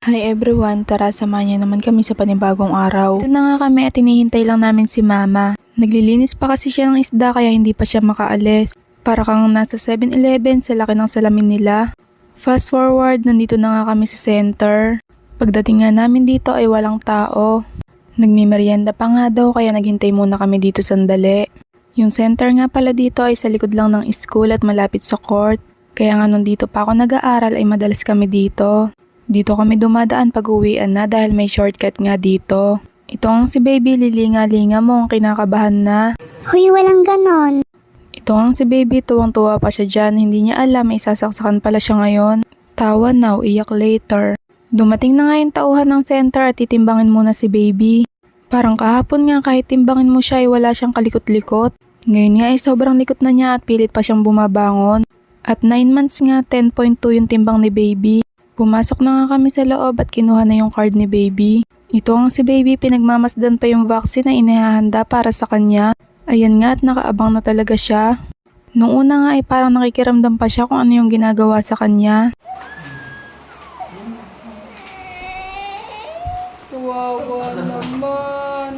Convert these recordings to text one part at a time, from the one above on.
Hi everyone, tara samahan niyo naman kami sa panibagong araw. Ito na nga kami at hinihintay lang namin si mama. Naglilinis pa kasi siya ng isda kaya hindi pa siya makaalis. Para kang nasa 7-Eleven sa laki ng salamin nila. Fast forward, nandito na nga kami sa center. Pagdating nga namin dito ay walang tao. Nagmimerienda pa nga daw kaya naghintay muna kami dito sandali. Yung center nga pala dito ay sa likod lang ng school at malapit sa court. Kaya nga nung dito pa ako nag-aaral ay madalas kami dito. Dito kami dumadaan pag uwian na dahil may shortcut nga dito. Ito ang si baby, lilinga-linga mo, ang kinakabahan na. Huy, walang ganon. Ito ang si baby, tuwang-tuwa pa siya dyan, hindi niya alam may sasaksakan pala siya ngayon. Tawa now, iyak later. Dumating na nga yung tauhan ng center at titimbangin muna si baby. Parang kahapon nga kahit timbangin mo siya ay wala siyang kalikot-likot. Ngayon nga ay sobrang likot na niya at pilit pa siyang bumabangon. At 9 months nga, 10.2 yung timbang ni baby. Pumasok na nga kami sa loob at kinuha na yung card ni baby. Ito ang si baby, pinagmamasdan pa yung vaccine na inihahanda para sa kanya. Ayan nga at nakaabang na talaga siya. Nung una nga ay parang nakikiramdam pa siya kung ano yung ginagawa sa kanya. Kawawa naman.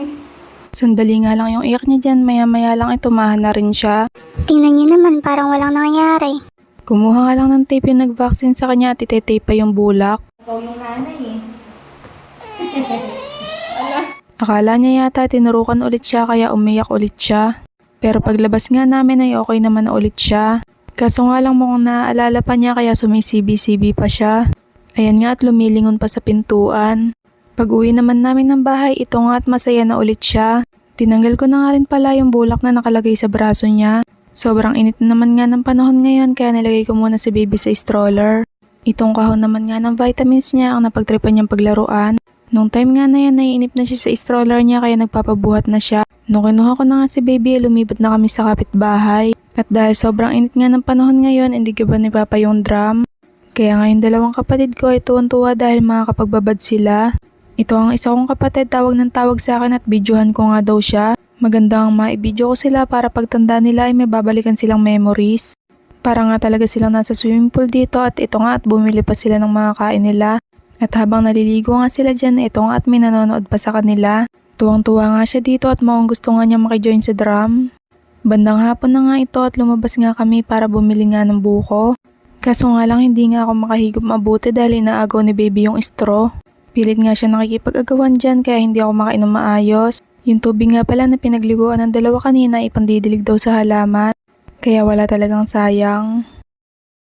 Sandali nga lang yung iyak niya dyan, maya-maya lang ay tumahan na rin siya. Tingnan niyo naman, parang walang nangyayari. Kumuha nga lang ng tape yung nag-vaccine sa kanya at itetape pa yung bulak. Ikaw yung nanay Akala niya yata tinurukan ulit siya kaya umiyak ulit siya. Pero paglabas nga namin ay okay naman na ulit siya. Kaso nga lang mukhang naaalala pa niya kaya sumisibi-sibi pa siya. Ayan nga at lumilingon pa sa pintuan. Pag uwi naman namin ng bahay, ito nga at masaya na ulit siya. Tinanggal ko na nga rin pala yung bulak na nakalagay sa braso niya. Sobrang init naman nga ng panahon ngayon kaya nilagay ko muna si baby sa stroller. Itong kahon naman nga ng vitamins niya ang napagtripan niyang paglaruan. Nung time nga na yan, naiinip na siya sa stroller niya kaya nagpapabuhat na siya. Nung kinuha ko na nga si baby, lumipat na kami sa kapitbahay. At dahil sobrang init nga ng panahon ngayon, hindi ko ba ni Papa yung drum? Kaya nga yung dalawang kapatid ko ay tuwan-tuwa dahil makakapagbabad sila. Ito ang isa kong kapatid, tawag ng tawag sa akin at videohan ko nga daw siya. Magandang maibidyo ko sila para pagtanda nila ay may babalikan silang memories. Para nga talaga silang nasa swimming pool dito at ito nga at bumili pa sila ng mga kain nila. At habang naliligo nga sila dyan, ito nga at may nanonood pa sa kanila. Tuwang-tuwa nga siya dito at mukhang gusto nga niya makijoin sa drum. Bandang hapon na nga ito at lumabas nga kami para bumili nga ng buko. Kaso nga lang hindi nga ako makahigop mabuti dahil inaagaw ni baby yung straw. Pilit nga siya nakikipag-agawan dyan kaya hindi ako makainom maayos. Yung tubig nga pala na pinagliguan ng dalawa kanina ay pandidilig daw sa halaman. Kaya wala talagang sayang.